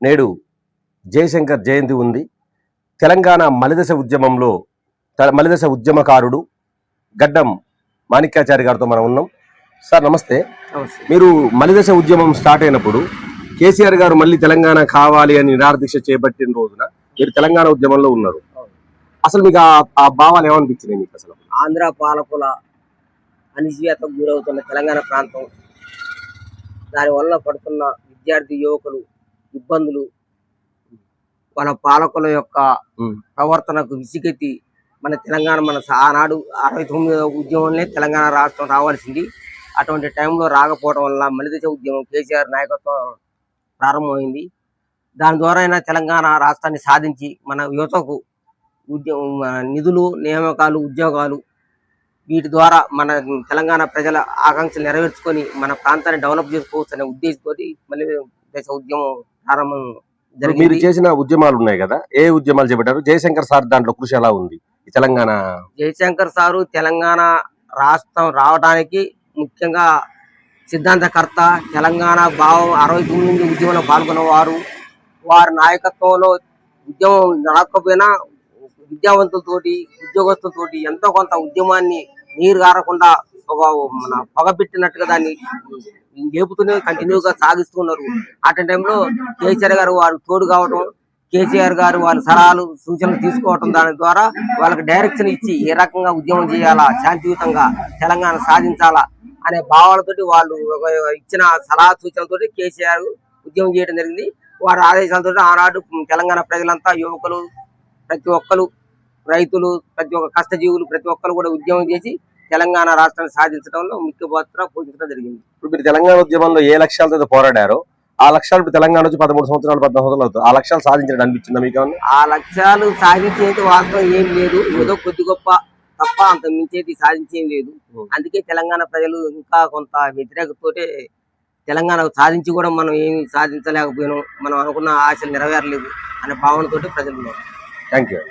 నేడు జయశంకర్ జయంతి ఉంది. తెలంగాణ మలిదశ ఉద్యమంలో మలిదశ ఉద్యమకారుడు గడ్డం మాణిక్యాచారి గారితో మనం ఉన్నాం. సార్ నమస్తే. మీరు మలిదశ ఉద్యమం స్టార్ట్ అయినప్పుడు కేసీఆర్ గారు మళ్ళీ తెలంగాణ కావాలి అని నిరాదీక్ష చేపట్టిన రోజున మీరు తెలంగాణ ఉద్యమంలో ఉన్నారు. అసలు మీకు ఆ భావాలు ఏమనిపించినాయి మీకు? అసలు ఆంధ్ర పాలకుల అణిచివేతకు గురవుతున్న తెలంగాణ ప్రాంతం, దానివల్ల పడుతున్న విద్యార్థి యువకులు ఇబ్బందులు, వాళ్ళ పాలకుల యొక్క ప్రవర్తనకు విసిగెత్తి మన తెలంగాణ ఆనాడు 69వ ఉద్యమంలో తెలంగాణ రాష్ట్రం రావాల్సింది. అటువంటి టైంలో రాకపోవడం వల్ల మలిదశ ఉద్యమం కేసీఆర్ నాయకత్వం ప్రారంభమైంది. దాని ద్వారా అయినా తెలంగాణ రాష్ట్రాన్ని సాధించి మన యువతకు నిధులు, నియామకాలు, ఉద్యోగాలు వీటి ద్వారా మన తెలంగాణ ప్రజల ఆకాంక్షలు నెరవేర్చుకొని మన ప్రాంతాన్ని డెవలప్ చేసుకోవచ్చు అనే ఉద్దేశంతో మలిదశ ఉద్యమం ప్రారంభం జరిగింది. మీరు చేసిన ఉద్యమాలు ఉన్నాయి కదా, ఏ ఉద్యమాలు చేపట్టారు? జయశంకర్ సార్ దాంట్లో కృషి ఎలా ఉంది? తెలంగాణ జయశంకర్ సారు తెలంగాణ రాష్ట్రం రావడానికి ముఖ్యంగా సిద్ధాంతకర్త, తెలంగాణ భావం 69 ఉద్యమంలో పాల్గొన్నవారు. వారి నాయకత్వంలో ఉద్యమం నడకపోయినా విద్యావంతులతోటి, ఉద్యోగస్తులతోటి ఎంతో కొంత ఉద్యమాన్ని నీరు గారకుండా పొగబెట్టినట్టుగా దాన్ని లేపుతూనే కంటిన్యూగా సాగిస్తున్నారు. అటువంటి టైంలో కేసీఆర్ గారు వారు తోడు కావటం, కేసీఆర్ గారు వాళ్ళ సలహాలు సూచనలు తీసుకోవటం, దాని ద్వారా వాళ్ళకి డైరెక్షన్ ఇచ్చి ఏ రకంగా ఉద్యమం చేయాలా, శాంతియుతంగా తెలంగాణ సాధించాలా అనే భావాలతోటి వాళ్ళు ఇచ్చిన సలహా సూచనలతోటి కేసీఆర్ ఉద్యమం చేయడం జరిగింది. వారి ఆదేశాలతో ఆనాడు తెలంగాణ ప్రజలంతా, యువకులు, ప్రతి ఒక్కరు, రైతులు, ప్రతి ఒక్క కష్టజీవులు, ప్రతి ఒక్కరు కూడా ఉద్యమం చేసి తెలంగాణ రాష్ట్రాన్ని సాధించడంలో ముఖ్య పాత్ర పోషించడం జరిగింది. ఇప్పుడు మీరు తెలంగాణ ఉద్యమంలో ఏ లక్ష్యాలతో పోరాడారో ఆ లక్ష్యాలు ఇప్పుడు తెలంగాణ వచ్చి 13 సంవత్సరాలు 14 సంవత్సరాలు అవుతుంది. ఆ లక్ష్యాలు సాధించడం అనిపించిందా మీకు? ఆ లక్ష్యాలు సాధించేది వాస్తవం ఏం లేదు, ఏదో కొద్ది గొప్ప తప్ప అంత మించేది సాధించేం లేదు. అందుకే తెలంగాణ ప్రజలు ఇంకా కొంత వ్యతిరేకతోటే తెలంగాణ సాధించి కూడా మనం ఏమి సాధించలేకపోయినాం, మనం అనుకున్న ఆశలు నెరవేరలేదు అనే భావనతోటి ప్రజలు ఉన్నారు. Thank you.